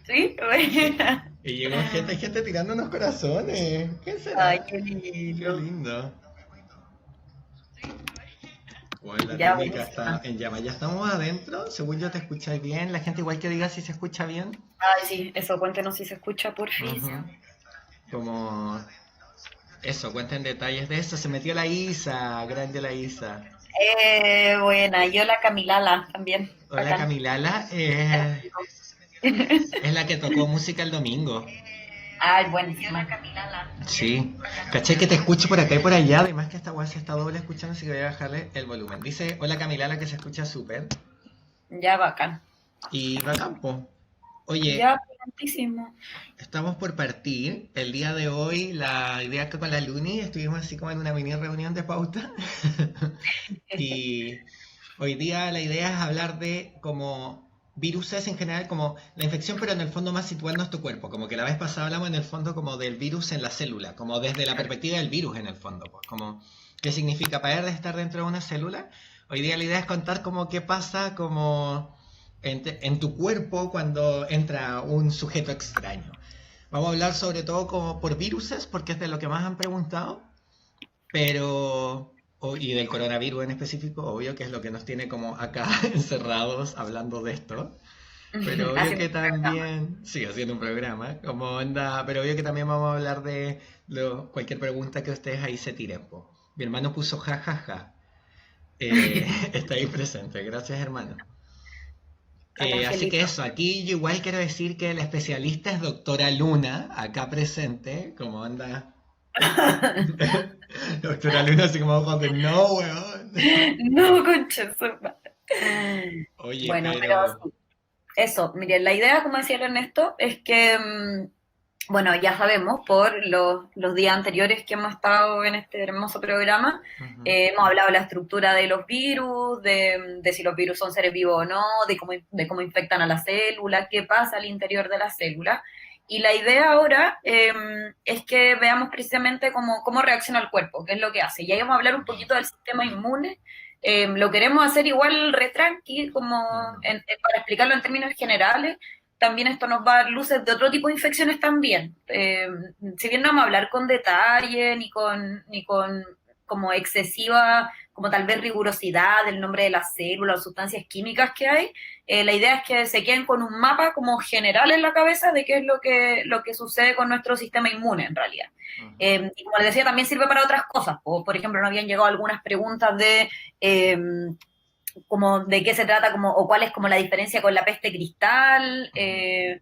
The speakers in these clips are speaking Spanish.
Sí, buena. Y llegó gente tirando unos corazones. ¿Quién será? Ay, qué Qué lindo. lindo. Bueno, la Ya, técnica está buenísima. en llama. Ya estamos adentro. Según yo te escucháis bien. La gente igual que diga si se escucha bien. Ay, sí, eso, cuéntenos si se escucha, porfis. Ujú. Como eso, cuenten detalles de eso. Se metió la Isa, grande la Isa. Buena, yo la Camilala también, Hola bacán. Camilala, es la que tocó música el domingo. Ay, buenísima. Sí, caché que te escucho por acá y por allá, además que esta weá se está doble escuchando, así que voy a bajarle el volumen. Dice, hola Camilala, que se escucha súper. Ya, bacán. Y va a campo. Oye, Ya, brillantísimo. estamos por partir. El día de hoy, la idea que con la Luni estuvimos así como en una mini reunión de pauta. Y hoy día la idea es hablar de como viruses en general, como la infección, pero en el fondo más situando tu cuerpo. Como que la vez pasada hablamos en el fondo como del virus en la célula, como desde la perspectiva del virus en el fondo, pues como qué significa poder estar dentro de una célula. Hoy día la idea es contar como qué pasa como en tu cuerpo cuando entra un sujeto extraño. Vamos a hablar sobre todo como por viruses, porque es de lo que más han preguntado, pero y del coronavirus en específico, obvio que es lo que nos tiene como acá encerrados hablando de esto, pero obvio Haciendo que un programa. también, sí, haciendo un programa, como onda, pero obvio que también vamos a hablar de cualquier pregunta que ustedes ahí se tiren, po. Mi hermano puso jajaja, está ahí presente, gracias hermano. Hola, Así que Angelito. eso, aquí yo igual quiero decir que la especialista es doctora Luna, acá presente, como anda. Doctora Luna, así como ojos de no, weón. No, concha su madre. Oye, Bueno, pero pero... sí, eso, miren, la idea, como decía el Ernesto, es que, bueno, ya sabemos por los días anteriores que hemos estado en este hermoso programa, Ujú, hemos hablado de la estructura de los virus, de si los virus son seres vivos o no, de cómo infectan a la célula, qué pasa al interior de la célula. Y la idea ahora es que veamos precisamente cómo reacciona el cuerpo, qué es lo que hace. Y ahí vamos a hablar un ya. poquito del sistema inmune. Lo queremos hacer igual re tranqui, como Ujú, para explicarlo en términos generales. También esto nos va a dar luces de otro tipo de infecciones también. Si bien no vamos a hablar con detalle ni con como excesiva, como tal vez rigurosidad del nombre de las células o sustancias químicas que hay, la idea es que se queden con un mapa como general en la cabeza de qué es lo que sucede con nuestro sistema inmune en realidad. ujú, Y como les decía, también sirve para otras cosas. Por ejemplo, nos habían llegado algunas preguntas de como de qué se trata como, o cuál es como la diferencia con la peste cristal. ujú.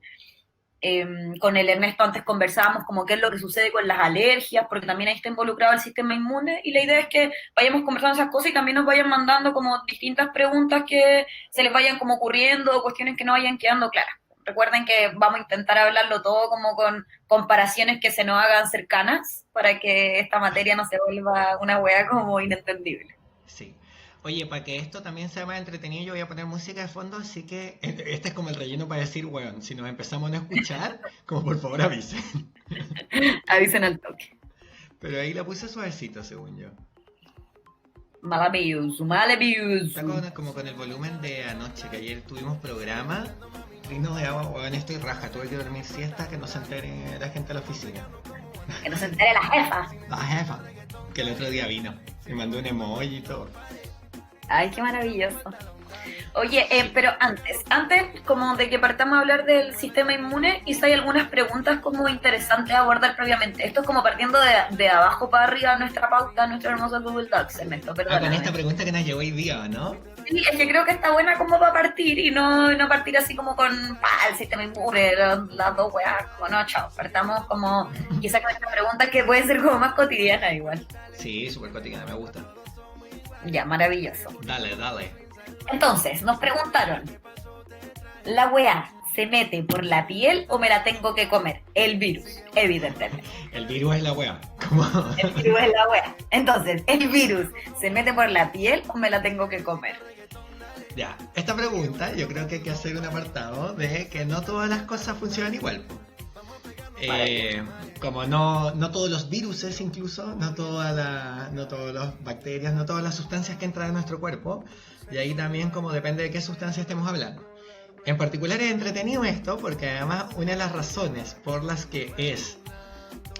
Con el Ernesto antes conversábamos como qué es lo que sucede con las alergias, porque también ahí está involucrado el sistema inmune, y la idea es que vayamos conversando esas cosas y también nos vayan mandando como distintas preguntas que se les vayan como ocurriendo, o cuestiones que no vayan quedando claras. Recuerden que vamos a intentar hablarlo todo como con comparaciones que se nos hagan cercanas para que esta materia no se vuelva una wea como inentendible. Sí. Oye, para que esto también sea más entretenido, yo voy a poner música de fondo, así que este es como el relleno para decir, weón, si nos empezamos a no escuchar, como por favor avisen. Avisen al toque. Pero ahí la puse suavecito, según yo. Maravilloso, Está maravilloso. como con el volumen de anoche, que ayer tuvimos programa. Trino de agua, weón, estoy raja, tuve que dormir siesta, que no se entere la gente de la oficina. Que no se entere la jefa. La jefa, que el otro día vino. Me mandó un emoji y todo. Ay, qué maravilloso. Oye, Sí. pero antes como de que partamos a hablar del sistema inmune, hice hay algunas preguntas como interesantes a abordar previamente. Esto es como partiendo de abajo para arriba nuestra pauta, nuestro hermoso Google Docs, Ernesto, Ah, con esta perdóname. pregunta que nos llegó hoy día, ¿no? Sí, es que creo que está buena como para partir y no partir así como con el sistema inmune, las dos weas, como no, chao. Partamos como quizá con esta pregunta que puede ser como más cotidiana igual. Sí, súper cotidiana, me gusta. Ya, maravilloso. Dale, dale. Entonces, nos preguntaron, ¿la weá se mete por la piel o me la tengo que comer? El virus, evidentemente. El virus es la wea. Como... El virus es la weá. Entonces, ¿el virus se mete por la piel o me la tengo que comer? Ya, esta pregunta yo creo que hay que hacer un apartado de que no todas las cosas funcionan igual, po. Maravilloso. Eh, Como no todos los viruses incluso, no todas las bacterias, no todas las sustancias que entran en nuestro cuerpo, y ahí también como depende de qué sustancia estemos hablando. En particular es entretenido esto porque además una de las razones por las que es...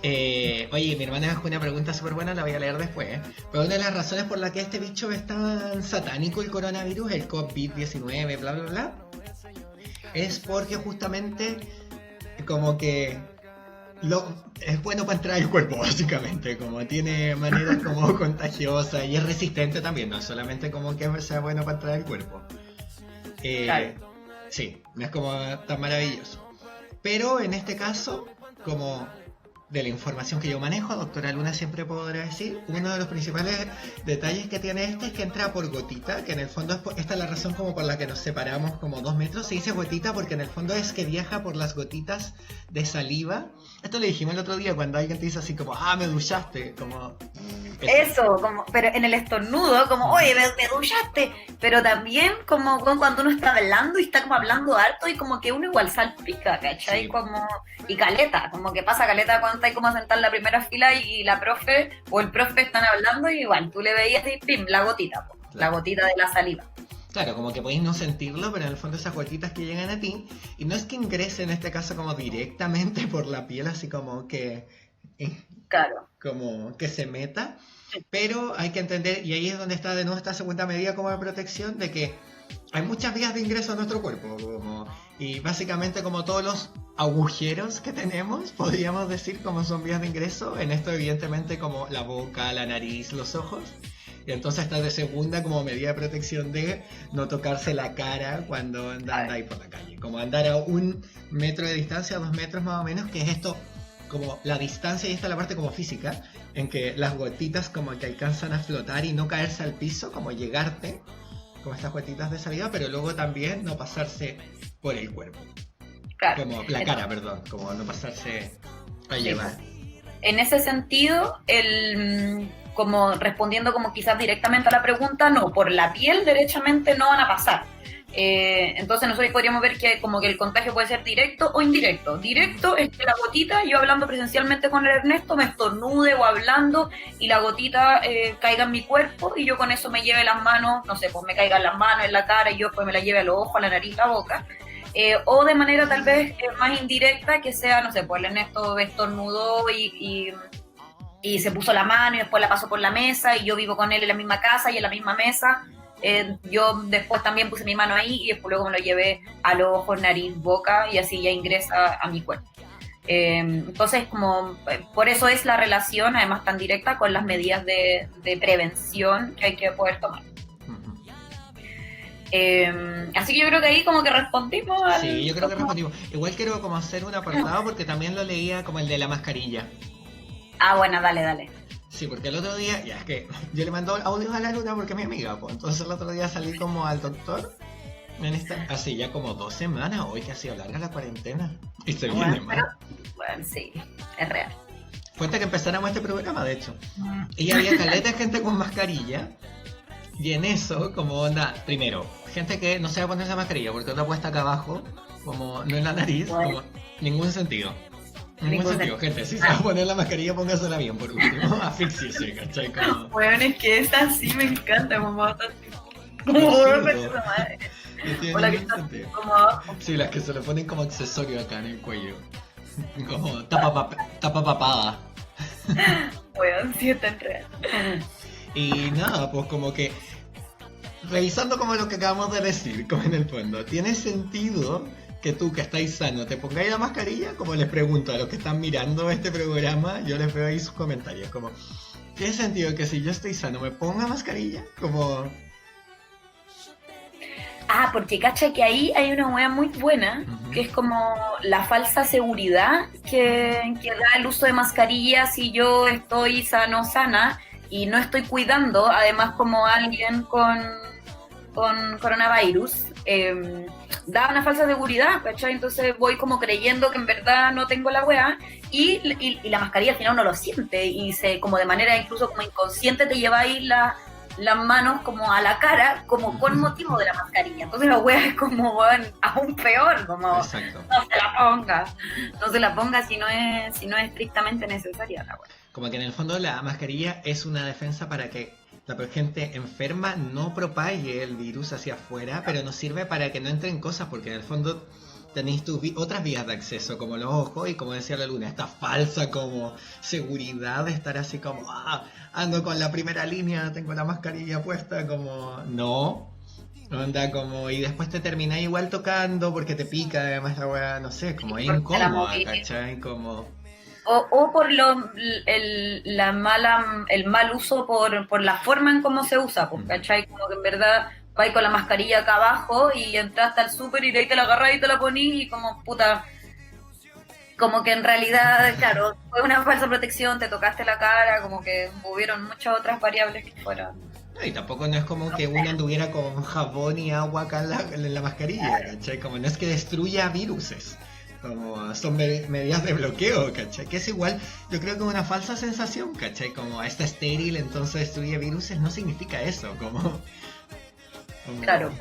oye, mi hermana dejó una pregunta súper buena, la voy a leer después. Pero una de las razones por la que este bicho es tan satánico, el coronavirus, el COVID-19, bla, bla, bla, es porque justamente como que es bueno para entrar al cuerpo, básicamente. Como tiene maneras como contagiosas y es resistente también, no solamente como que sea bueno para entrar al cuerpo. Claro. Sí, no es como tan maravilloso. Pero en este caso, como de la información que yo manejo, doctora Luna siempre podrá decir, uno de los principales detalles que tiene este es que entra por gotita, que en el fondo esta es la razón como por la que nos separamos como 2 metros. Se dice gotita porque en el fondo es que viaja por las gotitas de saliva. Esto lo dijimos el otro día cuando alguien te dice así como, me duchaste, como... Eso, como, pero en el estornudo, como, oye, me duchaste, pero también como cuando uno está hablando y está como hablando harto y como que uno igual salpica, ¿cachai? Sí. Como, y caleta, como que pasa caleta cuando estás como sentado en la primera fila y la profe o el profe están hablando y igual, tú le veías y pim, la gotita, po, la gotita de la saliva. Claro, como que podéis no sentirlo, pero en el fondo esas gotitas que llegan a ti, y no es que ingrese en este caso como directamente por la piel, así como que... Claro. como que se meta, pero hay que entender, y ahí es donde está de nuevo esta segunda medida como de protección, de que hay muchas vías de ingreso a nuestro cuerpo, y básicamente como todos los agujeros que tenemos, podríamos decir como son vías de ingreso, en esto evidentemente como la boca, la nariz, los ojos, y entonces está de segunda como medida de protección de no tocarse la cara cuando andáis por la calle, como andar a 1 metro de distancia, 2 metros más o menos, que es esto como la distancia, y esta es la parte como física, en que las gotitas como que alcanzan a flotar y no caerse al piso, como llegarte, como estas gotitas de saliva, pero luego también no pasarse por el cuerpo. Claro. Como la cara, perdón, como no pasarse a llevar. En ese sentido, como respondiendo como quizás directamente a la pregunta, no, por la piel derechamente no van a pasar. Entonces nosotros podríamos ver que como que el contagio puede ser directo o indirecto. Directo es que la gotita, yo hablando presencialmente con el Ernesto, me estornude o hablando y la gotita caiga en mi cuerpo y yo con eso me lleve las manos, no sé, pues me caigan las manos en la cara y yo pues me la lleve a los ojos, a la nariz, a la boca. O de manera tal vez más indirecta, que sea, no sé, pues el Ernesto estornudó y se puso la mano y después la pasó por la mesa y yo vivo con él en la misma casa y en la misma mesa. Yo después también puse mi mano ahí y después luego me lo llevé a los ojos, nariz, boca y así ya ingresa a mi cuerpo. Entonces, como por eso es la relación, además tan directa, con las medidas de prevención que hay que poder tomar. Así que yo creo que ahí como que respondimos al... Sí, yo creo que respondimos. Igual quiero como hacer un apartado porque también lo leía como el de la mascarilla. Ah, bueno, dale. Sí, porque el otro día, ya es que yo le mando audios a la Luna porque es mi amiga, pues entonces el otro día salí como al doctor, así ya como 2 semanas, hoy que ha sido larga la cuarentena, y se viene mal. Bueno, sí, es real. Fue antes que empezáramos este programa, de hecho, y había caleta de gente con mascarilla, y en eso, como onda, primero, gente que no se va a poner esa mascarilla porque otra puesta acá abajo, como no en la nariz, como ningún sentido. Ningún sentido, gente, si se va a poner la mascarilla, póngasela bien, por último, asfíxiese, ¿cachai? Como... Bueno, es que esa sí me encanta, mamá. Sí, las que se le ponen como accesorio acá en el cuello. Como tapa papada. Bueno, sí está en real. Y nada, pues como que revisando como lo que acabamos de decir, como en el fondo, ¿tiene sentido que tú que estáis sano te pongáis la mascarilla? Como les pregunto a los que están mirando este programa, yo les veo ahí sus comentarios, como ¿tiene sentido que si yo estoy sano me ponga mascarilla? Como... porque cacha que ahí hay una hueá muy buena, que es como la falsa seguridad que da el uso de mascarilla si yo estoy sana y no estoy cuidando, además como alguien con coronavirus, da una falsa seguridad, ¿cachai? Entonces voy como creyendo que en verdad no tengo la weá y la mascarilla al final uno lo siente y como de manera incluso como inconsciente te lleváis las manos como a la cara como con motivo de la mascarilla. Entonces la weá es como bueno, aún peor, como Exacto. no se la ponga si no es estrictamente necesaria la weá. Como que en el fondo la mascarilla es una defensa para que la gente enferma no propague el virus hacia afuera, pero nos sirve para que no entren cosas, porque en el fondo tenéis otras vías de acceso, como los ojos, y como decía la Luna, esta falsa como seguridad de estar así como, ando con la primera línea, tengo la mascarilla puesta, como, no, anda como, y después te termináis igual tocando porque te pica, además la weá, no sé, como es incómoda, ¿cachai? Como... O por el mal uso por la forma en cómo se usa, pues, ¿cachai? Como que en verdad vais con la mascarilla acá abajo y entraste al súper y de ahí te la agarras y te la ponís y como puta, como que en realidad, claro, fue una falsa protección, te tocaste la cara, como que hubieron muchas otras variables que fueron. No, y tampoco no es como que uno anduviera con jabón y agua acá en la mascarilla, ¿cachai? Como no es que destruya viruses. Como son medidas de bloqueo, ¿cachai? Que es igual, yo creo que es una falsa sensación, ¿cachai? Como está estéril, entonces destruye viruses, no significa eso, como claro.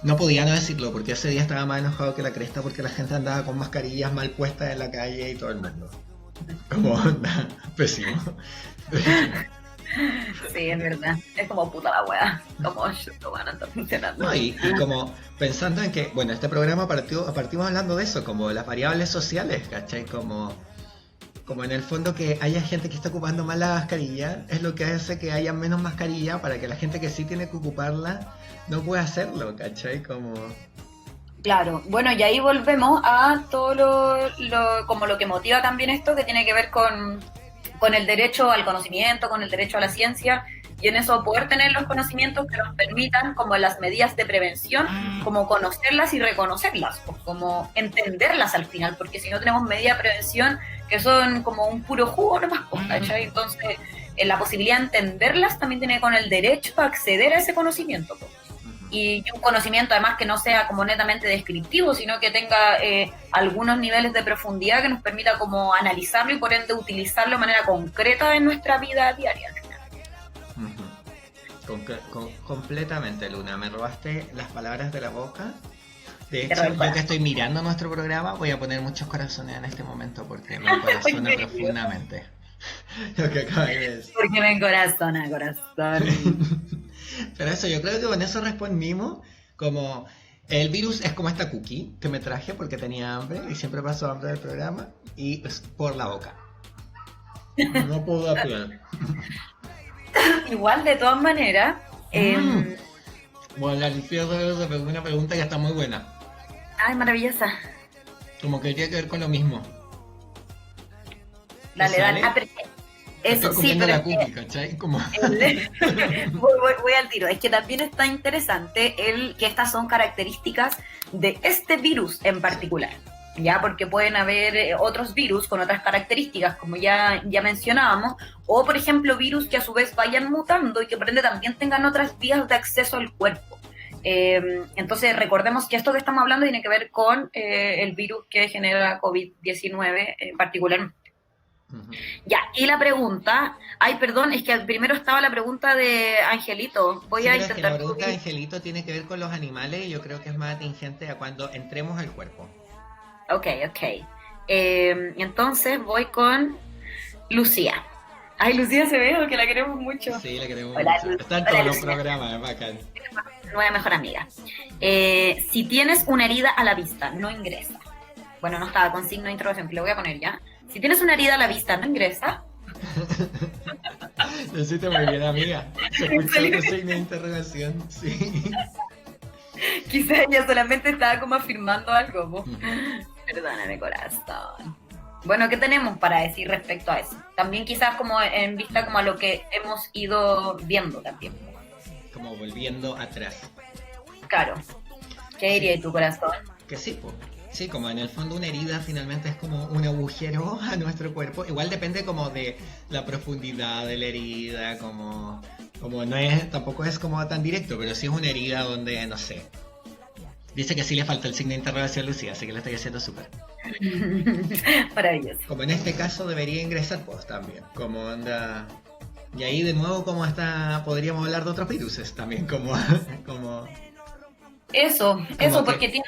No podía no decirlo, porque ese día estaba más enojado que la cresta porque la gente andaba con mascarillas mal puestas en la calle y todo el mundo. Como onda, pésimo. Sí, es verdad. Es como puta la wea. Como no van a estar funcionando. No, y como pensando en que, bueno, este programa partimos hablando de eso, como las variables sociales, ¿cachai? Como en el fondo que haya gente que está ocupando mal la mascarilla, es lo que hace que haya menos mascarilla para que la gente que sí tiene que ocuparla no pueda hacerlo, ¿cachai? Como... Claro, bueno, y ahí volvemos a todo como lo que motiva también esto, que tiene que ver con el derecho al conocimiento, con el derecho a la ciencia, y en eso poder tener los conocimientos que nos permitan, como las medidas de prevención, como conocerlas y reconocerlas, pues, como entenderlas al final, porque si no tenemos medidas de prevención que son como un puro jugo nomás, ¿cachai? Entonces, la posibilidad de entenderlas también tiene con el derecho a acceder a ese conocimiento, pues. Y un conocimiento además que no sea como netamente descriptivo, sino que tenga algunos niveles de profundidad que nos permita como analizarlo y por ende utilizarlo de manera concreta en nuestra vida diaria. Completamente, Luna, me robaste las palabras de la boca. De hecho, yo que estoy mirando nuestro programa, voy a poner muchos corazones en este momento porque me corazona profundamente lo que acaba de decir. Porque me encorazona, corazón. Pero eso, yo creo que con eso respondimos, como el virus es como esta cookie que me traje porque tenía hambre y siempre paso hambre del programa y es por la boca. No puedo hablar. Igual, de todas maneras... Bueno, la Alicia se pegó una pregunta que está muy buena. Ay, maravillosa. Como que tiene que ver con lo mismo. Dale, dale. Eso sí, pero la cookie, ¿cachai? Como... voy al tiro. Es que también está interesante que estas son características de este virus en particular, ya, porque pueden haber otros virus con otras características, como ya mencionábamos, o por ejemplo virus que a su vez vayan mutando y que por ende también tengan otras vías de acceso al cuerpo. Entonces recordemos que esto que estamos hablando tiene que ver con el virus que genera COVID-19 en particular. Ya, y la pregunta, perdón, es que primero estaba la pregunta de Angelito. Voy a intentar. Es que la pregunta de Angelito tiene que ver con los animales y yo creo que es más atingente a cuando entremos al cuerpo. Ok. Entonces voy con Lucía. Ay, Lucía se ve, que la queremos mucho. Sí, la queremos mucho. Está en todos los programas, es bacán. Nueva mejor amiga. Si tienes una herida a la vista, no ingresa. Bueno, no estaba con signo de interrogación, que lo voy a poner ya. Si tienes una herida a la vista, no ingresa. Lo hiciste muy bien, amiga. Se escuchó el signo de interrogación, sí. Quizás ella solamente estaba como afirmando algo. Perdóname, corazón. Bueno, ¿qué tenemos para decir respecto a eso? También quizás como en vista como a lo que hemos ido viendo también. Como volviendo atrás. Claro. ¿Qué diría tu corazón? Que sí, pues. Sí, como en el fondo una herida finalmente es como un agujero a nuestro cuerpo. Igual depende como de la profundidad de la herida, como no es, tampoco es como tan directo, pero sí es una herida donde, no sé. Dice que sí le falta el signo de interrogación a Lucía, así que lo estoy haciendo súper. Maravilloso. Como en este caso debería ingresar pues también, como onda... Y ahí de nuevo como está, podríamos hablar de otros viruses también, como... Eso, porque tiene...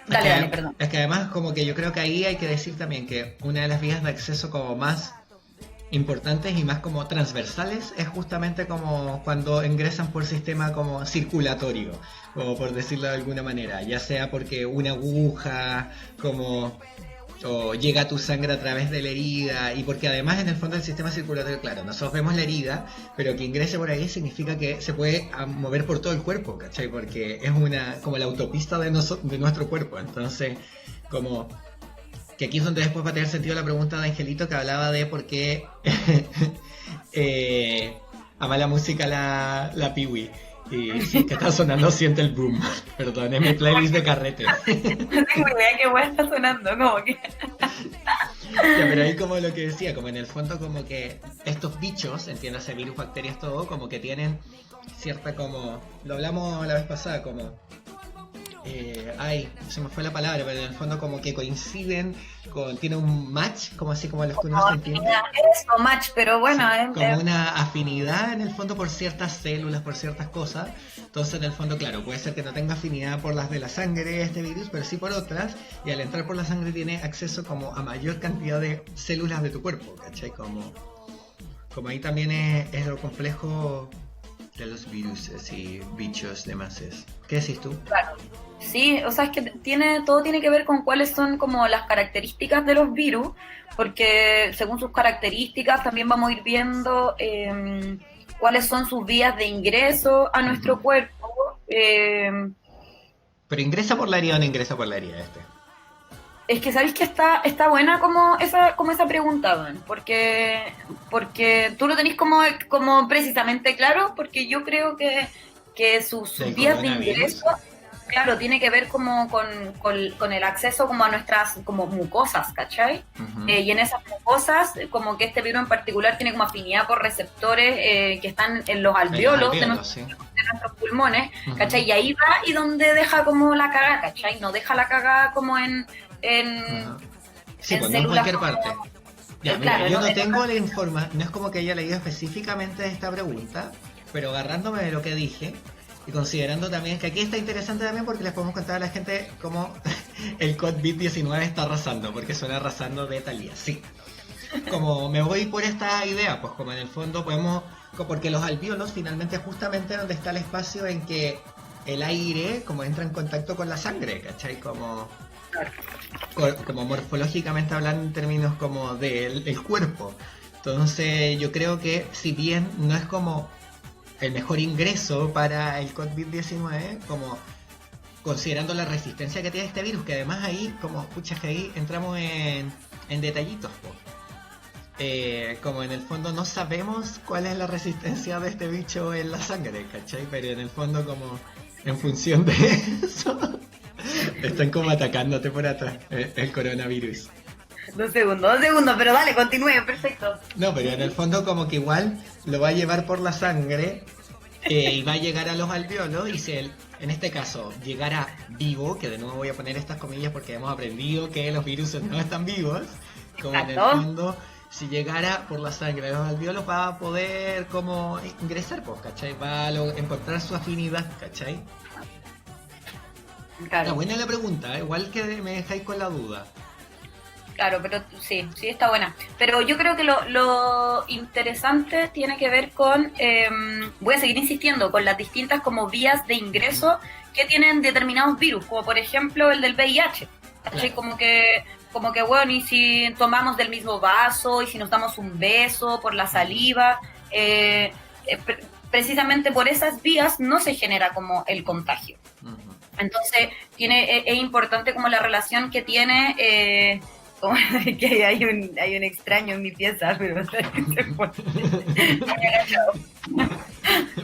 Dale, perdón. Es que además como que yo creo que ahí hay que decir también que una de las vías de acceso como más importantes y más como transversales es justamente como cuando ingresan por sistema como circulatorio, como por decirlo de alguna manera, ya sea porque una aguja, como o llega tu sangre a través de la herida, y porque además en el fondo del sistema circulatorio, claro, nosotros vemos la herida, pero que ingrese por ahí significa que se puede mover por todo el cuerpo, ¿cachai? Porque es una como la autopista de nuestro cuerpo, entonces como que aquí es donde después va a tener sentido la pregunta de Angelito que hablaba de por qué ama la música la Piwi. Y si es que está sonando, siente el boom. Perdón, es mi playlist de carrete. No tengo idea qué weá está sonando, como que... Ya, pero ahí como lo que decía, como en el fondo como que estos bichos, entiéndase virus, bacterias, todo, como que tienen cierta como... Lo hablamos la vez pasada, como... se me fue la palabra, pero en el fondo como que coinciden, tiene un match, como así como los que uno se entiende. Eso, match, pero bueno... Sí, como una afinidad en el fondo por ciertas células, por ciertas cosas. Entonces en el fondo, claro, puede ser que no tenga afinidad por las de la sangre este virus, pero sí por otras. Y al entrar por la sangre tiene acceso como a mayor cantidad de células de tu cuerpo, ¿cachai? Como ahí también es lo complejo de los virus y bichos demás. ¿Qué decís tú? Claro. Sí, o sea, es que todo tiene que ver con cuáles son como las características de los virus, porque según sus características también vamos a ir viendo cuáles son sus vías de ingreso a nuestro cuerpo. Pero ingresa por la herida o no ingresa por la herida Es que sabéis que está buena como esa pregunta, ¿no? porque tú lo tenéis como precisamente claro, porque yo creo que sus vías de ingreso, claro, tiene que ver como con el acceso como a nuestras como mucosas, ¿cachai? Y en esas mucosas, como que este virus en particular tiene como afinidad por receptores que están en los alvéolos de nuestros pulmones, ¿cachai? Y ahí va y donde deja como la cagada, ¿cachai? No deja la cagada como sí, pues no en cualquier parte. Ya, mira, claro, yo no tengo la información, no es como que haya leído específicamente esta pregunta, pero agarrándome de lo que dije y considerando también que aquí está interesante también porque les podemos contar a la gente cómo el COVID-19 está arrasando, porque suena arrasando de Thalía, sí. Como me voy por esta idea, pues como en el fondo podemos, porque los alvéolos finalmente es justamente donde está el espacio en que el aire como entra en contacto con la sangre, ¿cachai? Como morfológicamente hablando en términos como del cuerpo. Entonces yo creo que si bien no es como el mejor ingreso para el COVID-19, como considerando la resistencia que tiene este virus, que además ahí, como pucha, que ahí entramos en detallitos, como en el fondo no sabemos cuál es la resistencia de este bicho en la sangre, ¿cachai? Pero en el fondo como en función de eso están como atacándote por atrás el coronavirus. 2 segundos, pero dale, continúe, perfecto. No, pero en el fondo como que igual lo va a llevar por la sangre y va a llegar a los alvéolos y si en este caso llegara vivo, que de nuevo voy a poner estas comillas porque hemos aprendido que los virus no están vivos, como en el fondo si llegara por la sangre de los alvéolos va a poder como ingresar, pues, ¿cachai? Va a encontrar su afinidad, ¿cachai? Claro. Está buena la pregunta, igual que me dejáis con la duda. Claro, pero sí está buena. Pero yo creo que lo interesante tiene que ver con, voy a seguir insistiendo, con las distintas como vías de ingreso que tienen determinados virus, como por ejemplo el del VIH. Claro. Como que bueno, y si tomamos del mismo vaso, y si nos damos un beso por la saliva, precisamente por esas vías no se genera como el contagio. Entonces es importante como la relación que tiene... como que hay un extraño en mi pieza, pero se fue.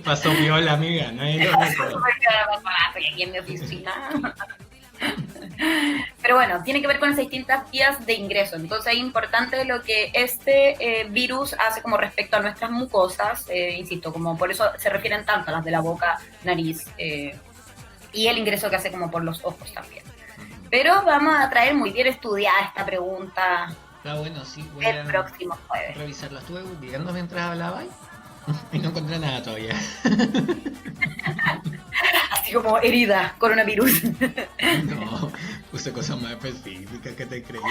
Pasó viola, amiga, no hay aquí en mi oficina. Pero bueno, tiene que ver con esas distintas vías de ingreso. Entonces es importante lo que este virus hace como respecto a nuestras mucosas, insisto, como por eso se refieren tanto a las de la boca, nariz, y el ingreso que hace como por los ojos también. Pero vamos a traer muy bien estudiada esta pregunta. Bueno, sí, voy el próximo jueves. Revisarla. Estuve googleando mientras hablaba y no encontré nada todavía. Así como herida, coronavirus. No, puse cosas más específicas que te creí.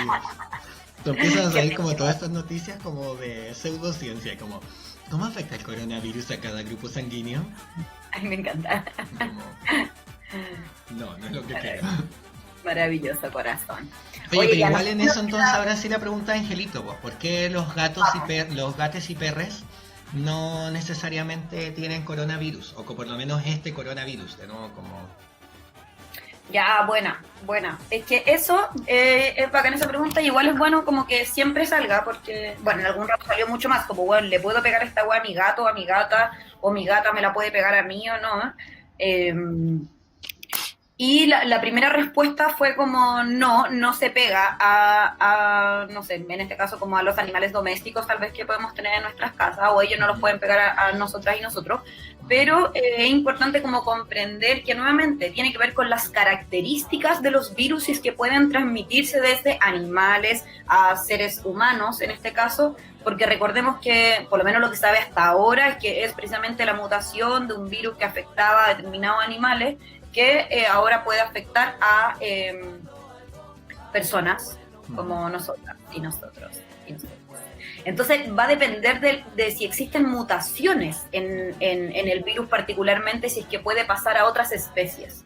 Tú empiezas a salir como todas estas noticias como de pseudociencia, como ¿cómo afecta el coronavirus a cada grupo sanguíneo? Ay, me encanta. Como, no es lo que quiero. Maravilloso corazón. Oye, pero ya igual no- en eso entonces ahora sí la pregunta de Angelito, pues, ¿por qué los gatos los gatos y perres no necesariamente tienen coronavirus? O por lo menos este coronavirus, de nuevo como... Ya, buena. Es que eso es bacán esa pregunta, y igual es bueno como que siempre salga, porque, bueno, en algún rato salió mucho más, como, bueno, ¿le puedo pegar esta weá a mi gato o a mi gata? ¿O mi gata me la puede pegar a mí o no? Eh, y la primera respuesta fue como, no se pega no sé, en este caso como a los animales domésticos tal vez que podemos tener en nuestras casas, o ellos no los pueden pegar a nosotras y nosotros, pero es importante como comprender que nuevamente tiene que ver con las características de los virus y es que pueden transmitirse desde animales a seres humanos en este caso, porque recordemos que por lo menos lo que se sabe hasta ahora es que es precisamente la mutación de un virus que afectaba a determinados animales que ahora puede afectar a personas como nosotras y nosotros. Entonces va a depender de si existen mutaciones en el virus particularmente, si es que puede pasar a otras especies.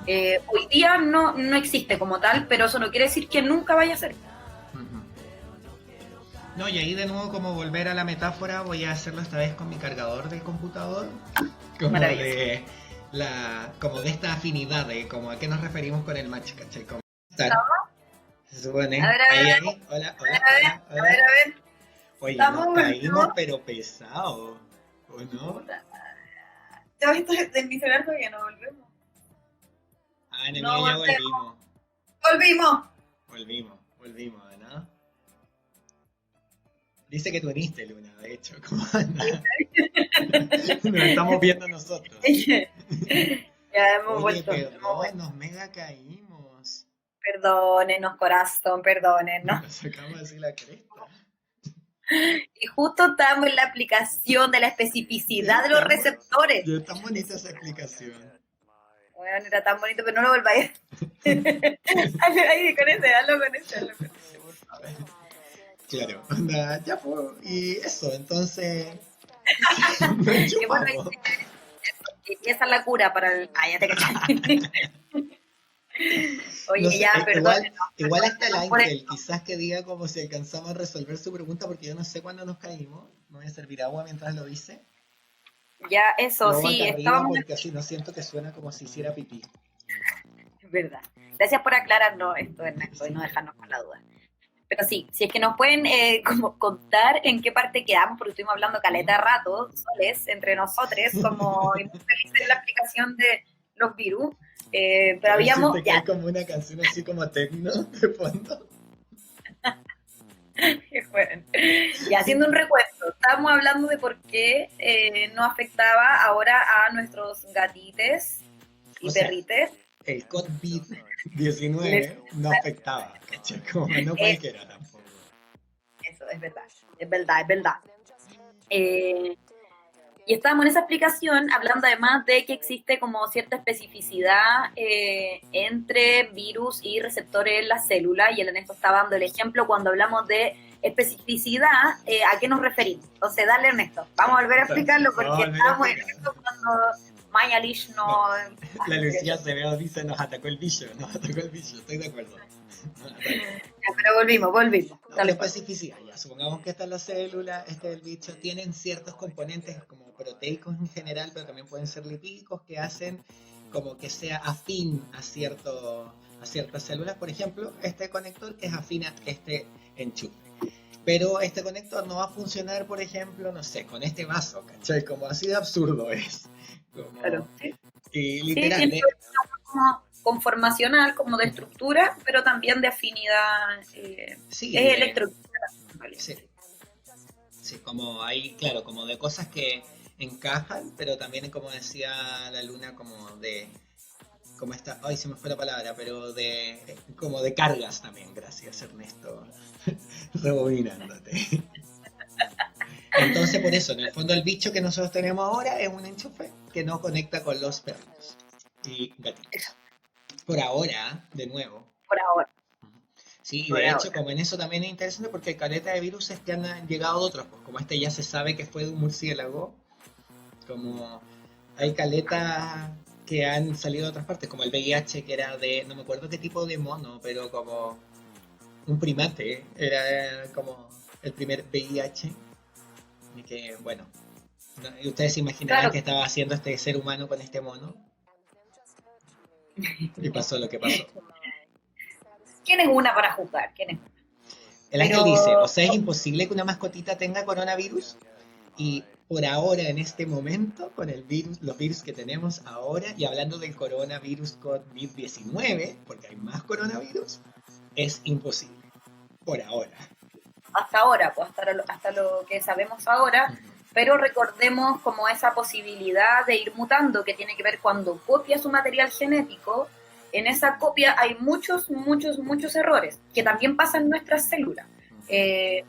Hoy día no existe como tal, pero eso no quiere decir que nunca vaya a ser. No, y ahí de nuevo como volver a la metáfora, voy a hacerlo esta vez con mi cargador del computador, como de como de esta afinidad, de como a qué nos referimos con el match, ¿cachai? Como se supone. A ver, ahí. Hola. A ver. Oye, nos caímos, pero pesado, ¿o no? Ya esto del mi celular todavía no volvemos. Ah, en el mío ya volvimos, ¿no? Dice que tú viniste, Luna, de hecho, como nos estamos viendo nosotros. Ya hemos vuelto. Perdón, nos mega caímos. Perdónenos, corazón, perdónenos. Nos sacamos así la cresta. Y justo estamos en la aplicación de la especificidad de los receptores. Ya tan bonita esa explicación. Bueno, era tan bonito, pero no lo volváis. Hazlo con ese. Claro, anda, ya fue. Y eso, entonces. Y bueno, y esa es la cura para el. Ah, ya te cachaste. Oye, no sé, ya, perdón. Igual está el Ángel, quizás que diga como si alcanzamos a resolver su pregunta, porque yo no sé cuándo nos caímos. Me voy a servir agua mientras lo dice. Ya, eso, no, sí, estábamos. Porque así no siento que suena como si hiciera pipí. Es verdad. Gracias por aclararnos esto, Ernesto, y no dejarnos con la duda. Pero sí, si es que nos pueden como contar en qué parte quedamos, porque estuvimos hablando caleta de rato, soles, entre nosotros, como muy felices en la aplicación de los virus. Pero habíamos... Ya. Hay como una canción así como techno de fondo. Y haciendo un recuento, estábamos hablando de por qué no afectaba ahora a nuestros gatites y perrites. El COVID-19 no afectaba, ¿cachai? Como no cualquiera tampoco. Eso, es verdad. Y estábamos en esa explicación hablando además de que existe como cierta especificidad entre virus y receptores en la célula, y el Ernesto estaba dando el ejemplo cuando hablamos de especificidad, ¿a qué nos referimos? Entonces, dale, Ernesto, vamos a volver a explicarlo porque estábamos en esto cuando Maya Lish no... La Lucía Acevedo dice, nos atacó el bicho, estoy de acuerdo. Pero volvimos. La especificidad, ya, supongamos que esta es la célula, este es el bicho, tienen ciertos componentes como proteicos en general, pero también pueden ser lipídicos que hacen como que sea afín a ciertas células. Por ejemplo, este conector es afín a este enchufe. Pero este conector no va a funcionar, por ejemplo, no sé, con este vaso, ¿cachai? Como así de absurdo es. Como, claro. Y literal. Sí, como conformacional, como de estructura, pero también de afinidad. Sí, es electroquímica. Sí, como hay, claro, como de cosas que encajan, pero también, como decía la Luna, como de... como esta, ay, se me fue la palabra, pero como de cargas también, gracias Ernesto, rebobinándote. Entonces por eso, en el fondo el bicho que nosotros tenemos ahora es un enchufe que no conecta con los perritos y gatitos. Por ahora, de nuevo. Por ahora. Sí, y por de hecho, ahora. como en eso también es interesante porque hay caleta de virus que han llegado de otros, pues como este ya se sabe que fue de un murciélago, como hay caletas que han salido de otras partes, como el VIH que era de, no me acuerdo qué tipo de mono, pero como un primate, era como el primer VIH, y que bueno, ustedes se imaginarán Claro, qué estaba haciendo este ser humano con este mono, y pasó lo que pasó. ¿quién es una para juzgar? ¿Quién es una? El ángel dice, o Pero sea, es imposible que una mascotita tenga coronavirus. Y por ahora, en este momento, con el virus, los virus que tenemos ahora, y hablando del coronavirus COVID-19, porque hay más coronavirus, es imposible. Por ahora. hasta ahora, pues hasta lo que sabemos ahora, Ujú. pero recordemos como esa posibilidad de ir mutando que tiene que ver cuando copia su material genético, en esa copia hay muchos errores que también pasan en nuestras células. Eh,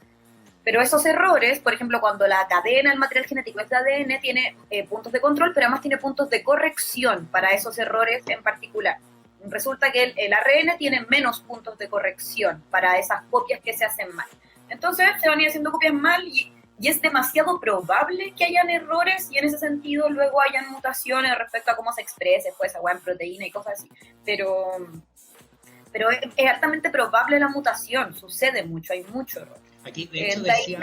pero esos errores, por ejemplo, cuando la cadena del material genético es de ADN, tiene puntos de control, pero además tiene puntos de corrección para esos errores en particular. Resulta que el ARN tiene menos puntos de corrección para esas copias que se hacen mal. Entonces se van a ir haciendo copias mal y es demasiado probable que hayan errores y en ese sentido luego hayan mutaciones respecto a cómo se exprese pues agua en proteína y cosas así. Pero es altamente probable la mutación, sucede mucho, hay mucho error. Aquí, de hecho, De ahí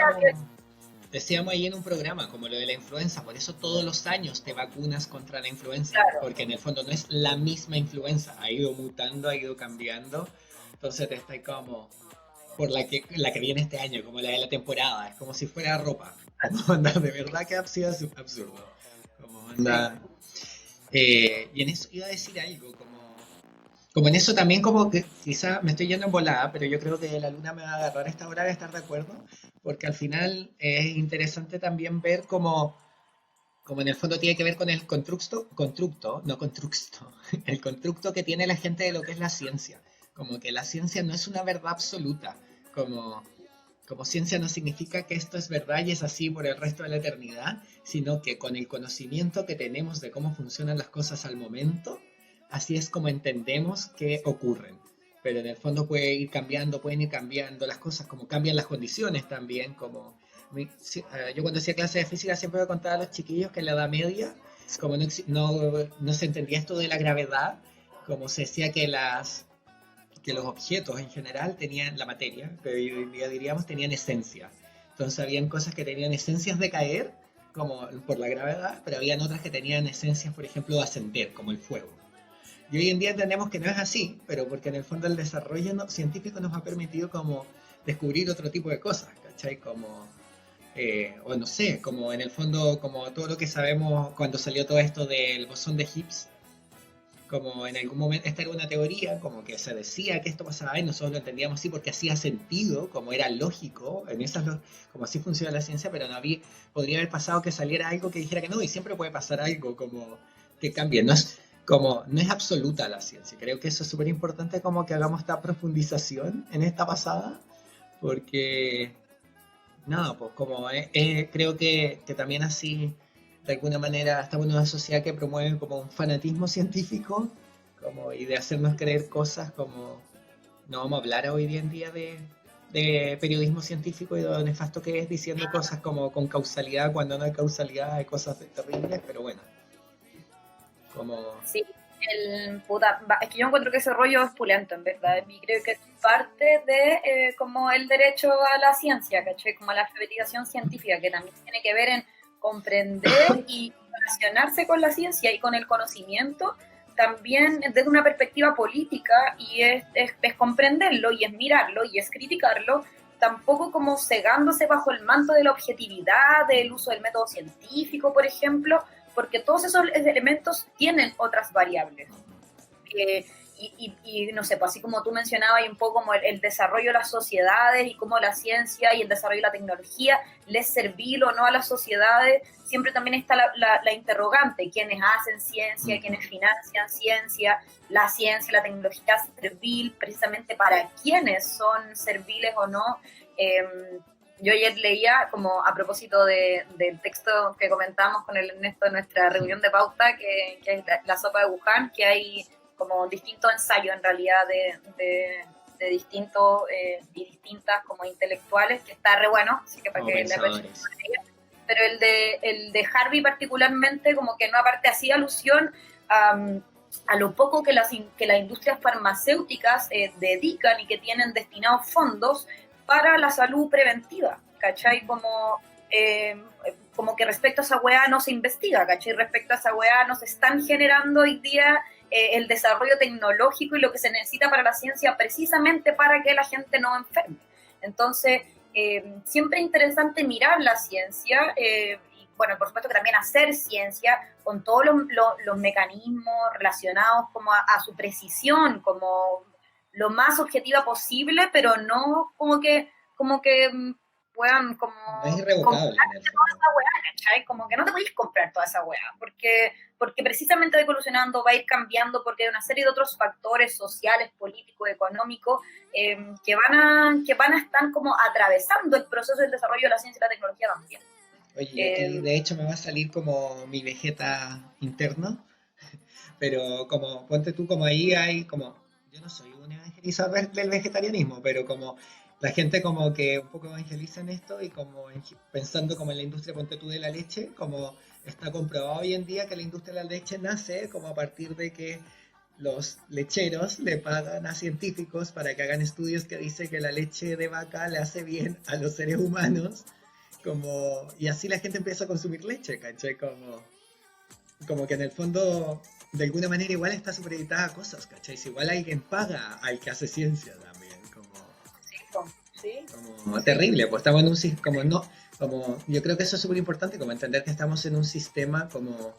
decíamos ahí en un programa, como lo de la influenza, por eso todos los años te vacunas contra la influenza, claro, porque en el fondo no es la misma influenza, ha ido mutando, ha ido cambiando, entonces te está como por la que viene este año, como la de la temporada, es como si fuera ropa, como anda, de verdad que ha sido absurdo, como sí. anda, y en eso iba a decir algo, como en eso también como que quizá me estoy yendo en volada, pero yo creo que la luna me va a agarrar a esta hora de estar de acuerdo, porque al final es interesante también ver como en el fondo tiene que ver con el no constructo, el constructo que tiene la gente de lo que es la ciencia. Como que la ciencia no es una verdad absoluta, como, como ciencia no significa que esto es verdad y es así por el resto de la eternidad, sino que con el conocimiento que tenemos de cómo funcionan las cosas al momento, así es como entendemos que ocurren. Pero en el fondo puede ir cambiando, pueden ir cambiando las cosas, como cambian las condiciones también, como yo cuando hacía clase de física siempre me contaba a los chiquillos que en la Edad Media, como no se entendía esto de la gravedad, como se decía que los objetos en general tenían la materia, que hoy día diríamos tenían esencia. Entonces habían cosas que tenían esencias de caer, como por la gravedad, pero habían otras que tenían esencias, por ejemplo, de ascender, como el fuego. Y hoy en día entendemos que no es así, pero porque en el fondo el desarrollo científico nos ha permitido como descubrir otro tipo de cosas, ¿cachai? Como, o no sé, como en el fondo, como todo lo que sabemos cuando salió todo esto del bosón de Higgs, como en algún momento, esta era una teoría, como que se decía que esto pasaba y nosotros lo entendíamos así porque hacía sentido, como era lógico, como así funciona la ciencia, pero no había, podría haber pasado que saliera algo que dijera que no, y siempre puede pasar algo como que cambie, no es absoluta la ciencia, creo que eso es súper importante como que hagamos esta profundización en esta pasada, porque no, pues como creo que también así, de alguna manera, estamos en una sociedad que promueve como un fanatismo científico como, y de hacernos creer cosas como, no vamos a hablar hoy en día de periodismo científico y de lo nefasto que es diciendo cosas como con causalidad cuando no hay causalidad, hay cosas terribles, pero bueno, como... Sí, es que yo encuentro que ese rollo es pulento, en verdad, y creo que es parte de como el derecho a la ciencia, ¿cachai? Como a la alfabetización científica, que también tiene que ver en comprender y relacionarse con la ciencia y con el conocimiento, también desde una perspectiva política, y es comprenderlo, y es mirarlo, y es criticarlo, tampoco como cegándose bajo el manto de la objetividad, del uso del método científico, por ejemplo, porque todos esos elementos tienen otras variables. Eh, y no sé, pues así como tú mencionabas, hay un poco como el desarrollo de las sociedades y cómo la ciencia y el desarrollo de la tecnología les servil o no a las sociedades, siempre también está la interrogante, quiénes hacen ciencia, quiénes financian ciencia, la tecnología servil, precisamente para quiénes son serviles o no. Yo ayer leía, como a propósito del texto que comentamos con el Ernesto en nuestra reunión de pauta, que es la sopa de Wuhan, que hay como distintos ensayos en realidad de distintos y distintas como intelectuales, que está re bueno, así que para Como que le pensadores. pero el de Harvey particularmente como que no aparte hacía alusión a lo poco que que las industrias farmacéuticas dedican y que tienen destinados fondos para la salud preventiva, ¿cachai? Como que respecto a esa weá no se investiga, ¿cachai? Respecto a esa weá no se están generando hoy día el desarrollo tecnológico y lo que se necesita para la ciencia precisamente para que la gente no enferme. Entonces, siempre es interesante mirar la ciencia y, bueno, por supuesto que también hacer ciencia con todos los mecanismos relacionados como a su precisión, como lo más objetiva posible, pero no como que puedan como No es irrevocable en el fondo. ¿cachai? Como que no te podéis comprar toda esa weá, porque precisamente va evolucionando, va a ir cambiando, porque hay una serie de otros factores sociales, políticos, económicos, que van a estar como atravesando el proceso del desarrollo de la ciencia y la tecnología también. Oye, aquí de hecho me va a salir como mi Vegeta interno, pero como ponte tú como ahí hay como, yo no soy un evangelizador del vegetarianismo, pero como la gente como que un poco evangeliza en esto y como pensando como en la industria, ponte tú de la leche, como está comprobado hoy en día que la industria de la leche nace como a partir de que los lecheros le pagan a científicos para que hagan estudios que dicen que la leche de vaca le hace bien a los seres humanos, como, y así la gente empieza a consumir leche, ¿cachai? Como que en el fondo, de alguna manera igual está supeditada a cosas, ¿cachai? Si igual alguien paga al que hace ciencia también, Sí, como terrible, pues estamos en un sistema, como no, como, yo creo que eso es súper importante, como entender que estamos en un sistema como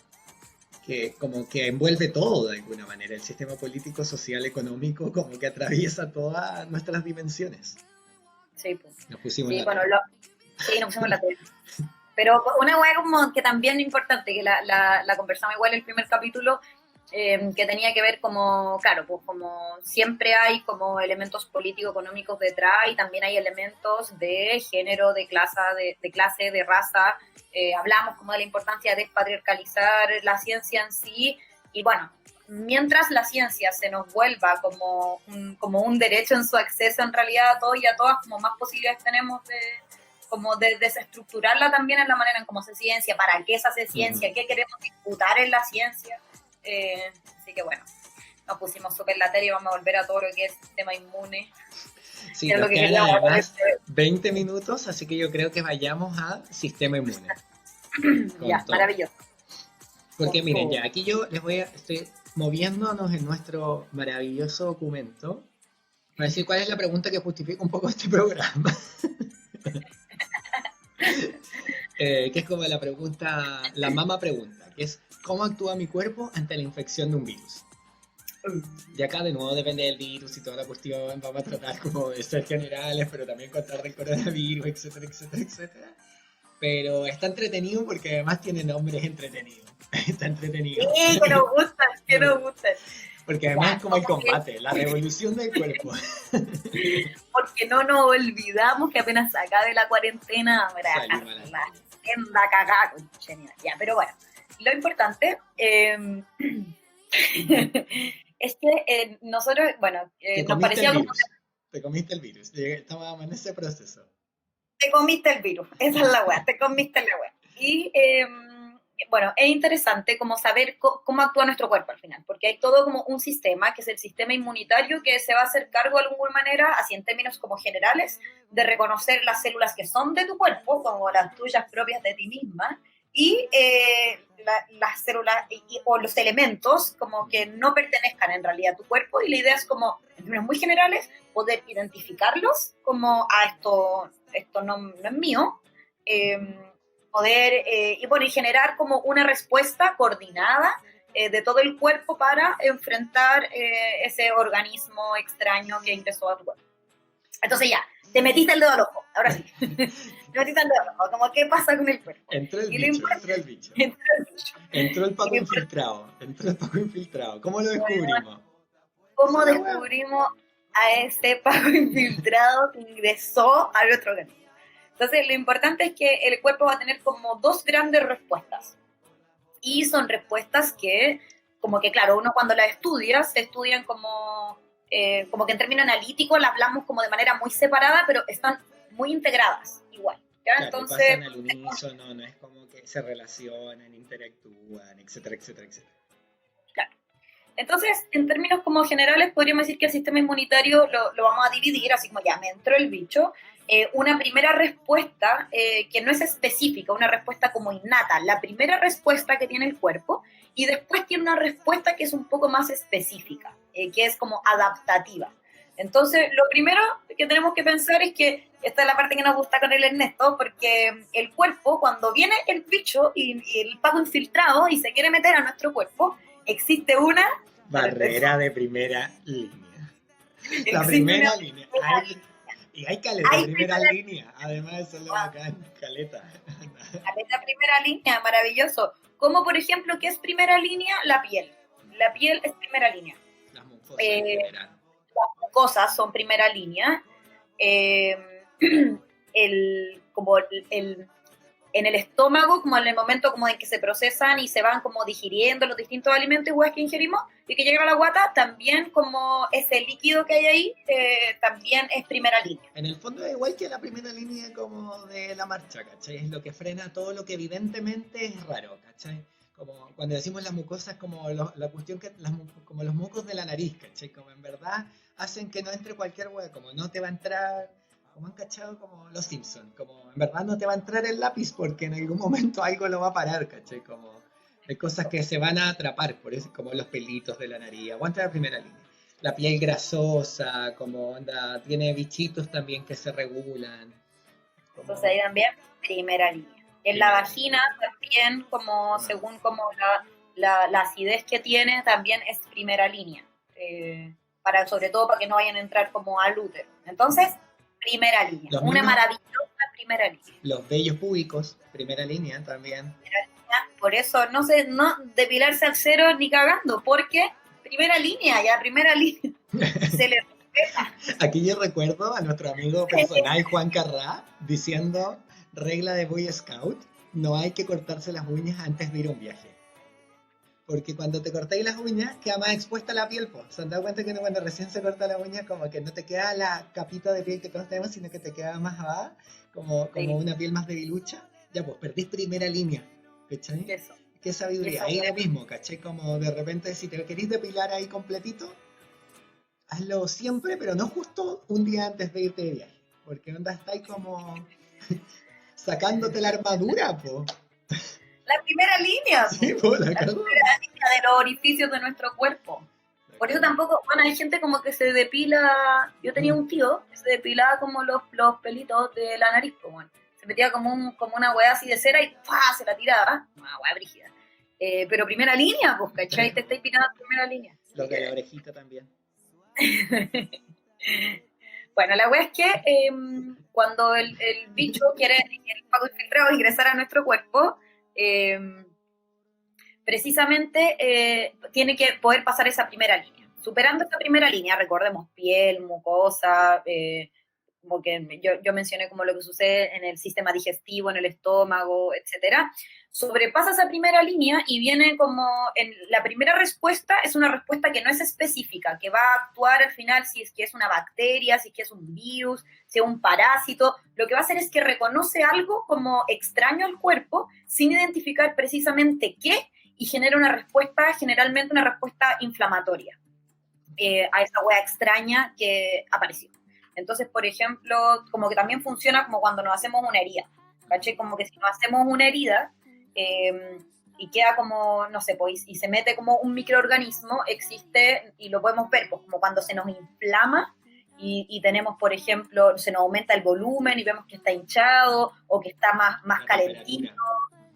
que envuelve todo de alguna manera, el sistema político, social, económico, como que atraviesa todas nuestras dimensiones. sí, pues. Nos pusimos Sí, la bueno, tele. sí, nos pusimos la tele. Pero una hueá como que también es importante, que la conversamos igual en el primer capítulo, que tenía que ver como, claro, pues como siempre hay como elementos político-económicos detrás y también hay elementos de género, de clase, de raza. Hablamos como de la importancia de despatriarcalizar la ciencia en sí y bueno, mientras la ciencia se nos vuelva como un derecho en su acceso en realidad a todos y a todas, como más posibilidades tenemos como de desestructurarla también en la manera en cómo se ciencia, para qué se hace ciencia, qué queremos disputar en la ciencia. Así que bueno, nos pusimos súper la tele y vamos a volver a todo lo que es sistema inmune, Sí, que es lo nos que quedan queríamos hablar. además 20 minutos, así que yo creo que vayamos a sistema inmune, con Ya, todo. maravilloso. Porque Con miren, todo. ya aquí yo estoy moviéndonos en nuestro maravilloso documento para decir cuál es la pregunta que justifica un poco este programa. Que es como la pregunta, la mama pregunta, que es ¿cómo actúa mi cuerpo ante la infección de un virus? Y acá de nuevo depende del virus y toda la cuestión, vamos a tratar como de ser generales, pero también contar del coronavirus, etcétera, etcétera, etcétera. Pero está entretenido porque además tiene nombres entretenidos. Está entretenido. Sí, que nos gustan, que nos gustan. Porque además es Ya, como el combate, la revolución del cuerpo. porque no nos olvidamos que apenas se acabe la cuarentena, vamos a dejar Salimos a la la senda cagada con Chenia. Ya, pero bueno, lo importante es que nosotros, bueno, Te nos comiste el parecía como virus. Te comiste el virus. Estábamos en ese proceso. te comiste el virus, esa es la weá, te comiste la weá. Y bueno, es interesante como saber cómo actúa nuestro cuerpo al final, porque hay todo como un sistema, que es el sistema inmunitario, que se va a hacer cargo de alguna manera, así en términos como generales, de reconocer las células que son de tu cuerpo, como las tuyas propias de ti misma, y las células o los elementos como que no pertenezcan en realidad a tu cuerpo, y la idea es como, en términos muy generales, poder identificarlos como esto no es mío, poder y bueno, y generar como una respuesta coordinada de todo el cuerpo para enfrentar ese organismo extraño que ingresó a tu cuerpo. Entonces ya, te metiste el dedo al ojo, ahora sí. Te metiste el dedo al ojo, como qué pasa con el cuerpo. Entró el Y lo bicho, importante entró el bicho. entró el bicho. Entró el Y Paco lo importante, infiltrado. Entró el Paco infiltrado. ¿Cómo lo bueno, descubrimos? Esa ¿cómo es la wea. descubrimos a ese Paco infiltrado que ingresó al otro organismo? Entonces, lo importante es que el cuerpo va a tener como dos grandes respuestas. Y son respuestas que, como que, claro, uno cuando las estudia, se estudian como como que en términos analíticos las hablamos como de manera muy separada, pero están muy integradas igual. ¿Ya? Claro, Entonces, pasan al unísono, no es como que se relacionan, interactúan, etcétera, etcétera, etcétera. claro. Entonces, en términos como generales, podríamos decir que el sistema inmunitario lo vamos a dividir, así como ya me entró el bicho, una primera respuesta que no es específica, una respuesta como innata, la primera respuesta que tiene el cuerpo, y después tiene una respuesta que es un poco más específica, que es como adaptativa. Entonces, lo primero que tenemos que pensar es que esta es la parte que nos gusta con el Ernesto, porque el cuerpo, cuando viene el bicho y el pago infiltrado y se quiere meter a nuestro cuerpo, existe una barrera de primera línea. La existe primera una línea. Y hay caleta, primera línea. Además, eso es lo bacán, caleta. caleta primera línea, maravilloso. Como por ejemplo, ¿qué es primera línea? La piel. La piel es primera línea. Las mucosas en general. Las mucosas son primera línea. Eh, como en el estómago, como en el momento como en que se procesan y se van como digiriendo los distintos alimentos igual que ingerimos y que llegan a la guata, también como ese líquido que hay ahí, también es primera línea. En el fondo es igual que la primera línea como de la marcha, ¿cachai? Es lo que frena todo lo que evidentemente es raro, ¿cachai? Como cuando decimos las mucosas, como la cuestión que, como los mocos de la nariz, ¿cachai? Como en verdad hacen que no entre cualquier hueá, como no te va a entrar... Como han cachado como los Simpsons, como en verdad no te va a entrar el lápiz porque en algún momento algo lo va a parar, ¿cachai? Como hay cosas que se van a atrapar, por eso como los pelitos de la nariz, aguanta la primera línea. La piel grasosa, como onda, tiene bichitos también que se regulan. Como... Entonces ahí también, primera línea. En la vagina también, como según como la acidez que tiene, también es primera línea. Para, sobre todo para que no vayan a entrar como al útero. Entonces, primera línea. Los una mismos, maravillosa primera línea. Los vellos púbicos, primera línea también. Primera línea. Por eso no depilarse al cero ni cagando, porque primera línea, ya primera línea. Se le respeta. Aquí yo recuerdo a nuestro amigo personal Juan Carrá diciendo, regla de Boy Scout, no hay que cortarse las uñas antes de ir a un viaje. Porque cuando te cortáis las uñas, queda más expuesta la piel, pues. ¿Se han dado cuenta que cuando recién se corta la uña, como que no te queda la capita de piel que todos tenemos, sino que te queda más abajo, como sí, una piel más debilucha? Ya, pues perdís primera línea, ¿cachai? Eso. Qué sabiduría. Eso. Ahí lo mismo, ¿cachai? Como de repente, si te lo querís depilar ahí completito, hazlo siempre, pero no justo un día antes de irte de viaje. Porque onda estáis como sacándote la armadura, po. La primera línea. Sí, po, la primera línea de los orificios de nuestro cuerpo. Por eso tampoco, bueno, hay gente como que se depila, yo tenía un tío que se depilaba como los pelitos de la nariz, pues, bueno. Se metía como una hueá así de cera y ¡pah! Se la tiraba, una hueá brígida. Pero primera línea, pues, ¿cachai? Te estáis pintando primera línea. Lo de la orejita también. Bueno, la wea es que cuando el bicho quiere, el pago infiltrado, ingresar a nuestro cuerpo, precisamente tiene que poder pasar esa primera línea. Superando esa primera línea, recordemos piel, mucosa, como que yo mencioné como lo que sucede en el sistema digestivo, en el estómago, etcétera, sobrepasa esa primera línea y viene como, la primera respuesta es una respuesta que no es específica, que va a actuar al final si es que es una bacteria, si es que es un virus, si es un parásito, lo que va a hacer es que reconoce algo como extraño al cuerpo sin identificar precisamente qué y genera una respuesta, generalmente una respuesta inflamatoria a esa hueá extraña que apareció. Entonces, por ejemplo, como que también funciona como cuando nos hacemos una herida, ¿cachai? Como que si nos hacemos una herida y queda como, no sé, pues, y se mete como un microorganismo, existe, y lo podemos ver, pues como cuando se nos inflama y tenemos, por ejemplo, se nos aumenta el volumen y vemos que está hinchado o que está más calentito,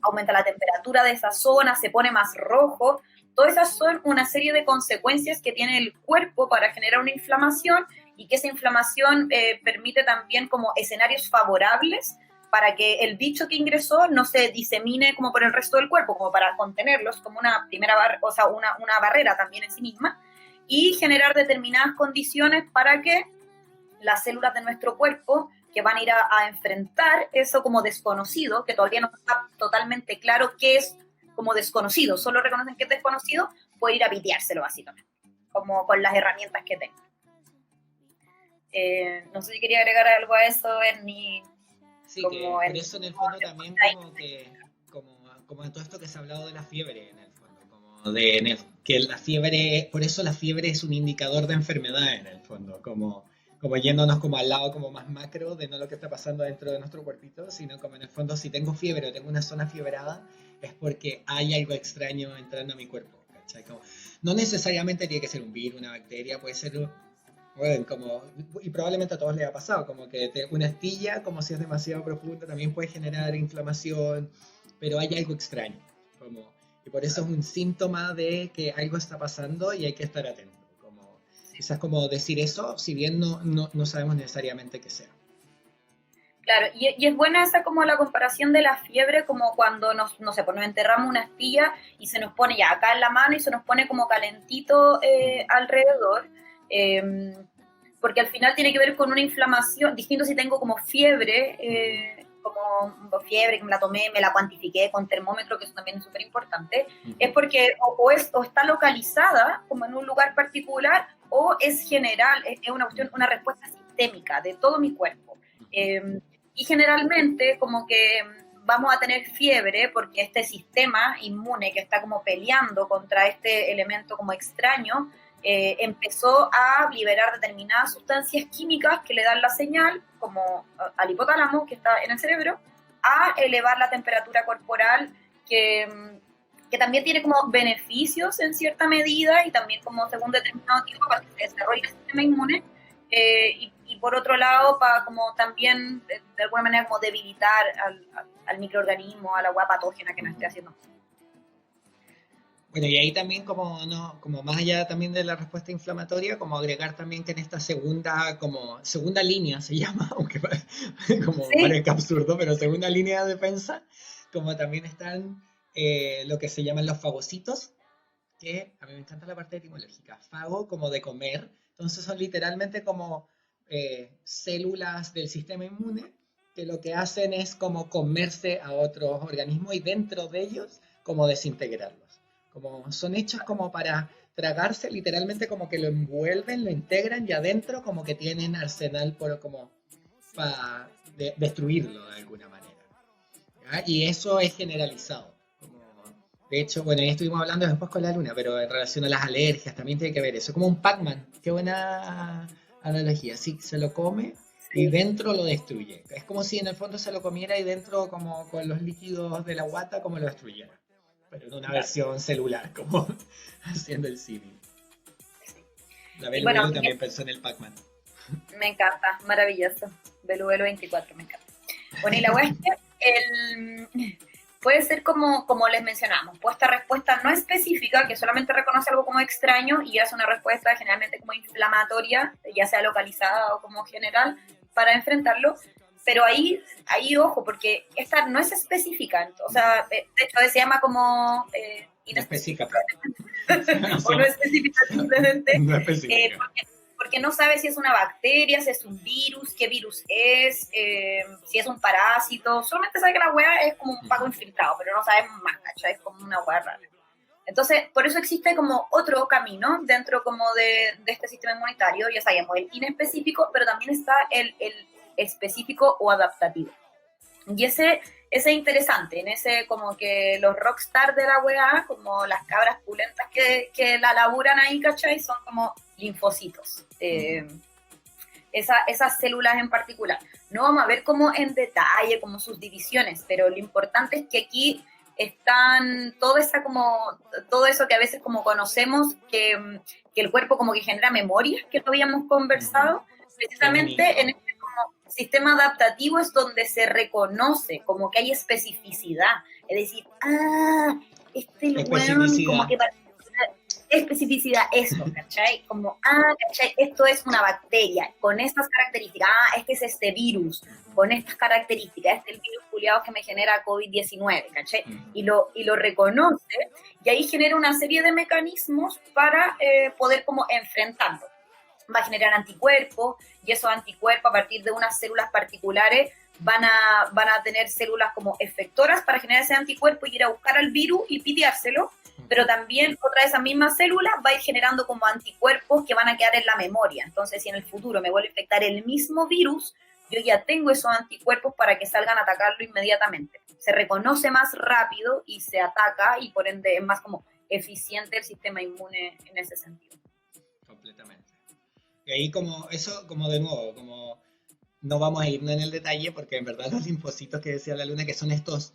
aumenta la temperatura de esa zona, se pone más rojo. Todas esas son una serie de consecuencias que tiene el cuerpo para generar una inflamación y que esa inflamación permite también como escenarios favorables para que el bicho que ingresó no se disemine como por el resto del cuerpo, como para contenerlos, como una primera una barrera también en sí misma, y generar determinadas condiciones para que las células de nuestro cuerpo que van a ir a enfrentar eso como desconocido, que todavía no está totalmente claro qué es como desconocido, solo reconocen que es desconocido, puede ir a piteárselo básicamente, como con las herramientas que tengan. No sé si quería agregar algo a eso, Ernie, Sí, que como por en... eso en el fondo también como en todo esto que se ha hablado de la fiebre en el fondo, como que la fiebre, por eso la fiebre es un indicador de enfermedad en el fondo, como yéndonos como al lado como más macro de no lo que está pasando dentro de nuestro cuerpito, sino como en el fondo si tengo fiebre o tengo una zona fiebrada es porque hay algo extraño entrando a mi cuerpo, ¿cachai? Como, no necesariamente tiene que ser un virus, una bacteria, puede ser bueno, como, y probablemente a todos les ha pasado, como que una astilla, como si es demasiado profunda, también puede generar inflamación, pero hay algo extraño. Como, y por eso es un síntoma de que algo está pasando y hay que estar atento. Como, quizás como decir eso, si bien no sabemos necesariamente qué sea. Claro, y es buena esa como la comparación de la fiebre, como cuando no sé, pues nos enterramos una astilla y se nos pone ya acá en la mano y se nos pone como calentito alrededor, eh, porque al final tiene que ver con una inflamación, distinto si tengo como fiebre, como fiebre que me la tomé, me la cuantifiqué con termómetro, que eso también es súper importante, es porque o está localizada como en un lugar particular o es general, es una cuestión, una respuesta sistémica de todo mi cuerpo. Y generalmente como que vamos a tener fiebre porque este sistema inmune que está como peleando contra este elemento como extraño, empezó a liberar determinadas sustancias químicas que le dan la señal, como al hipotálamo que está en el cerebro, a elevar la temperatura corporal que también tiene como beneficios en cierta medida y también como según determinado tiempo para que se desarrolle el sistema inmune, y por otro lado para como también de alguna manera como debilitar al microorganismo, a la agua patógena que nos esté haciendo. Bueno, y ahí también como no, como más allá también de la respuesta inflamatoria, como agregar también que en esta como segunda línea se llama, aunque como Sí, parezca absurdo, pero segunda línea de defensa, como también están lo que se llaman los fagocitos, que a mí me encanta la parte etimológica, fago como de comer, entonces son literalmente como células del sistema inmune que lo que hacen es como comerse a otros organismos y dentro de ellos como desintegrarlos. Como son hechos como para tragarse, literalmente como que lo envuelven, lo integran y adentro como que tienen arsenal por como para destruirlo de alguna manera. ¿Ya? Y eso es generalizado. De hecho, bueno, ya estuvimos hablando después con la luna, pero en relación a las alergias también tiene que ver eso. Como un Pac-Man, qué buena analogía. Sí, se lo come y sí, dentro lo destruye. Es como si en el fondo se lo comiera y dentro, como con los líquidos de la guata, como lo destruyera. Pero en una claro. versión celular, como haciendo el símil. La Y Belu bueno, Belu también pensó en el Pac-Man. me encanta, maravilloso. Belu Belu 24, me encanta. Bueno, y la web es que puede ser como les mencionamos, pues esta respuesta no específica, que solamente reconoce algo como extraño y hace una respuesta generalmente como inflamatoria, ya sea localizada o como general, para enfrentarlo. Pero ahí ojo, porque esta no es específica, o sea, de hecho se llama como No inespecífica, específica. o no específica simplemente, No específica. porque no sabe si es una bacteria, si es un virus, qué virus es, si es un parásito, solamente sabe que la hueá es como un paco infiltrado, pero no sabe más, ¿cachai? Es como una hueá rara. Entonces, por eso existe como otro camino dentro como de este sistema inmunitario, ya sabemos, el inespecífico, pero también está el específico o adaptativo. Y ese es interesante, en ese como que los rockstar de la weá, como las cabras pulentas que la laburan ahí, ¿cachai? Son como linfocitos. Esas células en particular. No vamos a ver como en detalle, como sus divisiones, pero lo importante es que aquí están todo eso que a veces como conocemos, que el cuerpo como que genera memorias, que no habíamos conversado, Qué precisamente en bonito. este como sistema adaptativo es donde se reconoce, como que hay especificidad, es decir, este weón como Especificidad. que especificidad, eso, ¿cachai? Como, ¿cachai? Esto es una bacteria con estas características, este es este virus con estas características, este es el virus culiado que me genera COVID-19, ¿cachai? Y lo reconoce y ahí genera una serie de mecanismos para poder como enfrentarlo. Va a generar anticuerpos y esos anticuerpos a partir de unas células particulares van a tener células como efectoras para generar ese anticuerpo y ir a buscar al virus y piteárselo, pero también otra de esas mismas células va a ir generando como anticuerpos que van a quedar en la memoria. Entonces, si en el futuro me vuelve a infectar el mismo virus, yo ya tengo esos anticuerpos para que salgan a atacarlo inmediatamente. Se reconoce más rápido y se ataca, y por ende es más como eficiente el sistema inmune en ese sentido. Completamente. Y ahí como eso, como de nuevo, como no vamos a irnos en el detalle porque en verdad los linfocitos que decía la Luna, que son estos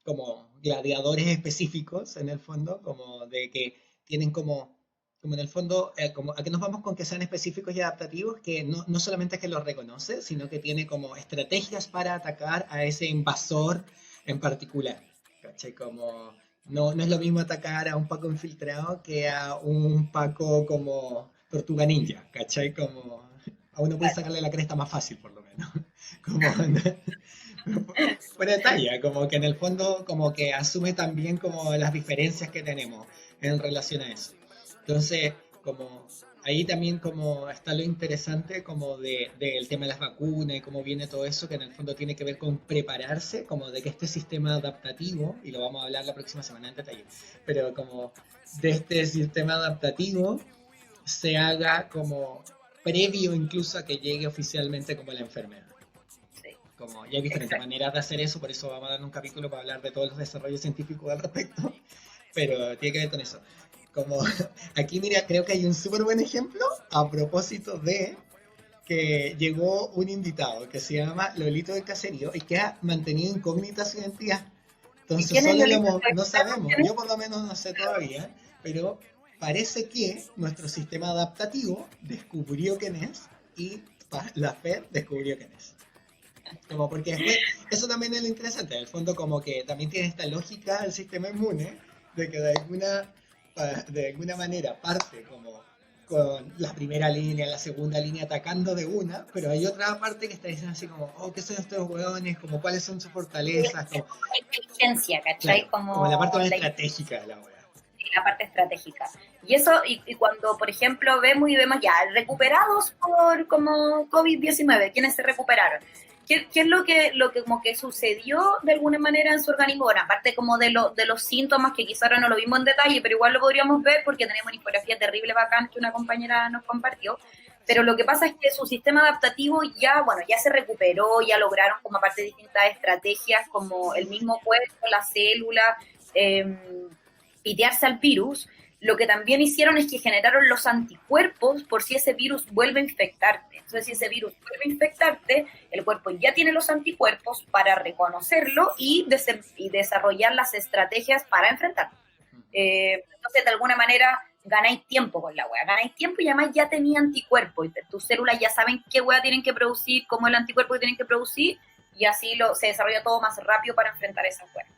como gladiadores específicos en el fondo, como de que tienen como en el fondo, como a que nos vamos con que sean específicos y adaptativos, que no solamente es que los reconoce, sino que tiene como estrategias para atacar a ese invasor en particular. ¿Cachai? Como no es lo mismo atacar a un Paco infiltrado que a un Paco como Tortuga Ninja, ¿cachai? Como a uno puede sacarle la cresta más fácil, por lo menos. Como, fuera de talla, como que en el fondo como que asume también como las diferencias que tenemos en relación a eso. Entonces, como ahí también como está lo interesante como del tema de las vacunas y cómo viene todo eso, que en el fondo tiene que ver con prepararse, como de que este sistema adaptativo, y lo vamos a hablar la próxima semana en detalle, pero como de este sistema adaptativo se haga como previo incluso a que llegue oficialmente como la enfermedad. Sí, Como, y hay diferentes exacto. maneras de hacer eso, por eso vamos a dar un capítulo para hablar de todos los desarrollos científicos al respecto, pero tiene que ver con eso. Como aquí, mira, creo que hay un súper buen ejemplo a propósito de que llegó un invitado que se llama Lolito del Caserío y que ha mantenido incógnita su identidad. ¿Y Entonces quién es solo Lolita? no sabemos, ¿Quién es? yo por lo menos no sé todavía, pero parece que nuestro sistema adaptativo descubrió quién es y la FED descubrió quién es. Como porque después, eso también es lo interesante, en el fondo como que también tiene esta lógica del sistema inmune, de que de alguna manera parte como con la primera línea, la segunda línea atacando de una, pero hay otra parte que está diciendo así como, oh, ¿qué son estos hueones? Como, ¿cuáles son sus fortalezas? Como, La inteligencia, claro, ¿cachai? como la Como parte más la estratégica de la wea. la parte estratégica. Y eso, y cuando, por ejemplo, vemos ya recuperados por como COVID-19, ¿quiénes se recuperaron? ¿Qué es lo que como que sucedió de alguna manera en su organismo? Bueno, aparte como de los síntomas que quizá ahora no lo vimos en detalle, pero igual lo podríamos ver porque tenemos una infografía terrible bacán que una compañera nos compartió. Pero lo que pasa es que su sistema adaptativo ya, bueno, ya se recuperó, ya lograron como aparte de distintas estrategias como el mismo cuerpo, la célula, eh, pitearse al virus, lo que también hicieron es que generaron los anticuerpos por si ese virus vuelve a infectarte. Entonces, si ese virus vuelve a infectarte, el cuerpo ya tiene los anticuerpos para reconocerlo y desarrollar las estrategias para enfrentarlo. Entonces, de alguna manera, ganáis tiempo con la wea, ganáis tiempo y además ya tenía anticuerpos. Y tus células ya saben qué wea tienen que producir, cómo es el anticuerpo que tienen que producir, y así se desarrolla todo más rápido para enfrentar esas weas.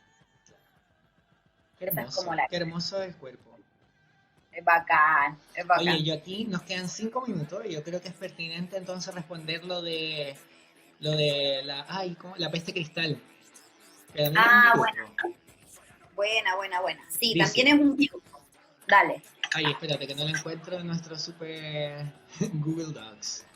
Esa es como Qué la... hermoso el cuerpo. Es bacán, es Oye, bacán. yo aquí nos quedan 5 minutos y yo creo que es pertinente entonces responder lo de la, ay, ¿cómo? La peste cristal. Que también es un Ah, virus, buena, po. buena, buena, buena. Sí, también Dice, es un virus. Dale. ay, espérate que no lo encuentro en nuestro super Google Docs.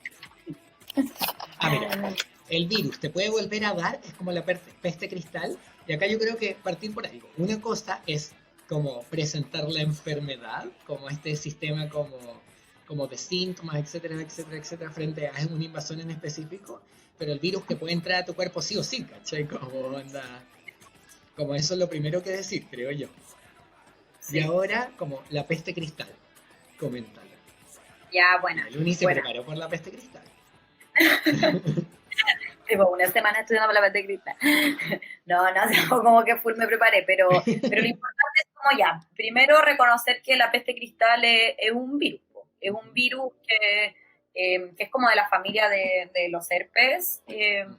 Ah, mira, el virus te puede volver a dar, es como la peste cristal. Y acá yo creo que partir por algo. Una cosa es como presentar la enfermedad, como este sistema como de síntomas, etcétera, etcétera, etcétera, frente a una invasión en específico. Pero el virus que puede entrar a tu cuerpo sí o sí, ¿cachai? Como onda. Como eso es lo primero que decir, creo yo. Y Sí. ahora, como la peste cristal. Coméntalo. Ya, Mira, buena, Luni se buena. preparó por la peste cristal. Tipo, una semana estudiando para la parte cristal. No, no, como que full me preparé, pero lo importante es como ya, primero reconocer que la peste cristal es un virus, po. Es un Ujú, virus que es como de la familia de los herpes, ujú.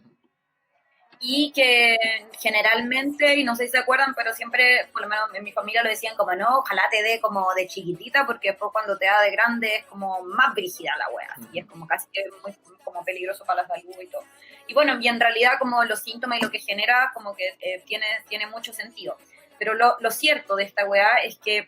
y que generalmente, y no sé si se acuerdan, pero siempre, por lo menos en mi familia lo decían como, no, ojalá te dé como de chiquitita, porque después cuando te da de grande es como más brígida la wea, y es como casi que muy como peligroso para la salud y todo. Y bueno, y en realidad como los síntomas y lo que genera como que tiene mucho sentido. Pero lo cierto de esta wea es que,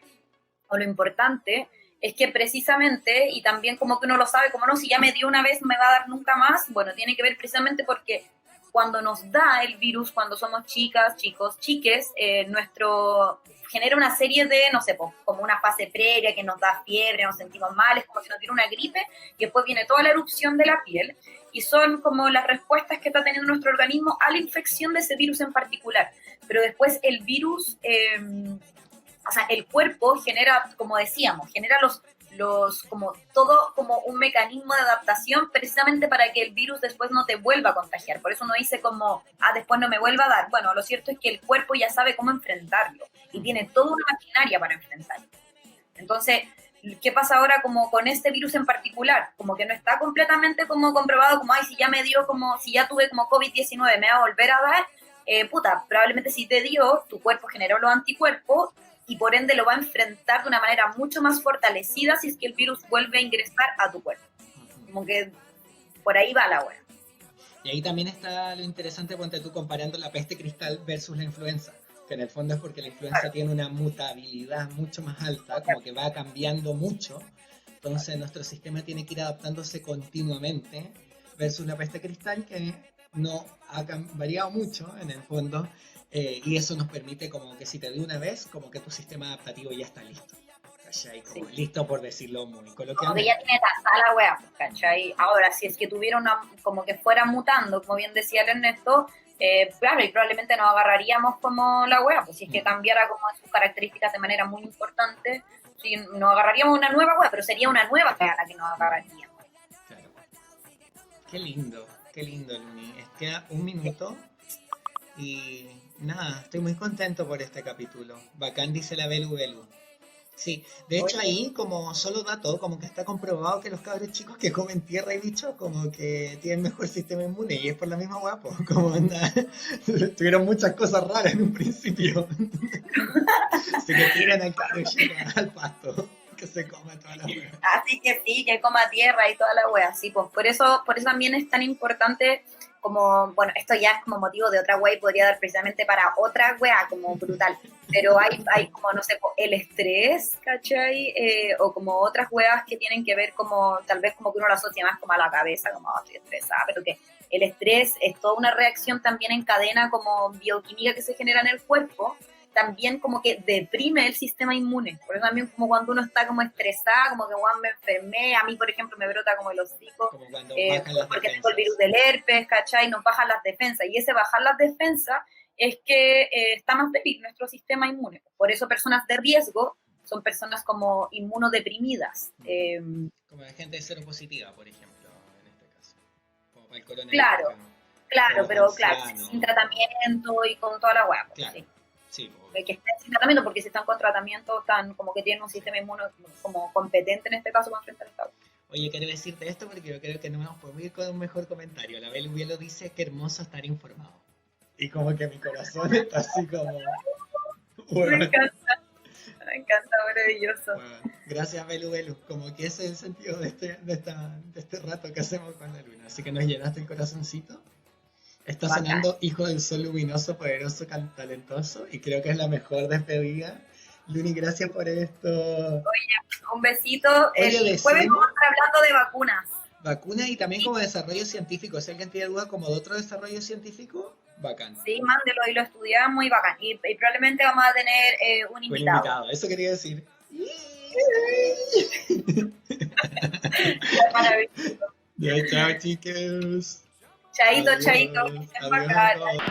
o lo importante, es que precisamente, y también como que uno lo sabe, como no, si ya me dio una vez, me va a dar nunca más, bueno, tiene que ver precisamente porque cuando nos da el virus, cuando somos chicas, chicos, chiques, nuestro genera una serie de, no sé, como una fase previa que nos da fiebre, nos sentimos mal, es como si nos tiene una gripe, y después viene toda la erupción de la piel, y son como las respuestas que está teniendo nuestro organismo a la infección de ese virus en particular. Pero después el virus, o sea, el cuerpo genera, como decíamos, genera como todo como un mecanismo de adaptación precisamente para que el virus después no te vuelva a contagiar. Por eso uno dice como, después no me vuelva a dar. Bueno, lo cierto es que el cuerpo ya sabe cómo enfrentarlo y tiene toda una maquinaria para enfrentarlo. Entonces, ¿qué pasa ahora como con este virus en particular? Como que no está completamente como comprobado, como, si ya me dio como, si ya tuve como COVID-19, me va a volver a dar. Probablemente si te dio, tu cuerpo generó los anticuerpos y por ende lo va a enfrentar de una manera mucho más fortalecida si es que el virus vuelve a ingresar a tu cuerpo. Como que por ahí va la wea. Y ahí también está lo interesante, ponte tú comparando la peste cristal versus la influenza, que en el fondo es porque la influenza tiene una mutabilidad mucho más alta, como que va cambiando mucho, entonces nuestro sistema tiene que ir adaptándose continuamente, versus la peste cristal que no ha variado mucho en el fondo, y eso nos permite como que si te dio una vez, como que tu sistema adaptativo ya está listo, ¿cachai? Como sí. Listo, por decirlo muy coloquialmente. Como que ya tiene tasada la wea, ¿cachai? Ahora, si es que tuviera como que fuera mutando, como bien decía el Ernesto, claro, y probablemente nos agarraríamos como la wea, pues si es que cambiara como sus características de manera muy importante, si nos agarraríamos una nueva wea, pero sería una nueva wea la que nos agarraríamos. Claro. Qué lindo, Luni. Queda un minuto y nada, estoy muy contento por este capítulo. Bacán, dice la Belu Belu. Sí, de hecho ahí como solo dato, como que está comprobado que los cabros chicos que comen tierra y bichos como que tienen mejor sistema inmune y es por la misma guapo, como anda, tuvieron muchas cosas raras en un principio. Se que tiran al cabro chico al pasto, que se coma toda la wea. Así que sí, que coma tierra y toda la wea, sí, pues por eso también es tan importante como, bueno, esto ya es como motivo de otra wea y podría dar precisamente para otra wea como brutal, pero hay como, no sé, el estrés, ¿cachai? O como otras weas que tienen que ver como, tal vez como que uno lo asocia más como a la cabeza, como estoy estresada, pero que el estrés es toda una reacción también en cadena como bioquímica que se genera en el cuerpo, también como que deprime el sistema inmune. Por eso también como cuando uno está como estresada, como que me enfermé, a mí por ejemplo me brota como el hocico, porque tengo el virus del herpes, ¿cachai? Nos bajan las defensas, y ese bajar las defensas es que está más débil nuestro sistema inmune. Por eso personas de riesgo son personas como inmunodeprimidas. Como la gente seropositiva, por ejemplo, en este caso. Como para el coronavirus. Claro, pero claro, sin tratamiento y con toda la hueá. Claro. Sí. Sí, que estén sin tratamiento, porque si están con tratamiento, están como que tienen un sistema inmuno como competente en este caso para enfrentar esta. Oye, quiero decirte esto porque yo creo que no nos podemos ir con un mejor comentario. La Belu Bielo dice que hermoso estar informado. Y como que mi corazón está así como... Bueno. Me encanta, maravilloso. Bueno, gracias Belu Belu, como que ese es el sentido de este rato que hacemos con la luna. Así que nos llenaste el corazoncito. Está sonando Hijo del Sol Luminoso, Poderoso, Talentoso, y creo que es la mejor despedida. Luni, gracias por esto. Oye, un besito. El jueves vamos a estar hablando de vacunas. Vacunas y también como desarrollo científico. Si alguien tiene duda como de otro desarrollo científico, bacán. Sí, mándelo y lo estudiamos y bacán. Y probablemente vamos a tener un invitado. Eso quería decir. Maravilloso. Ya, chao, chicos. Chaito, chaito. Adiós.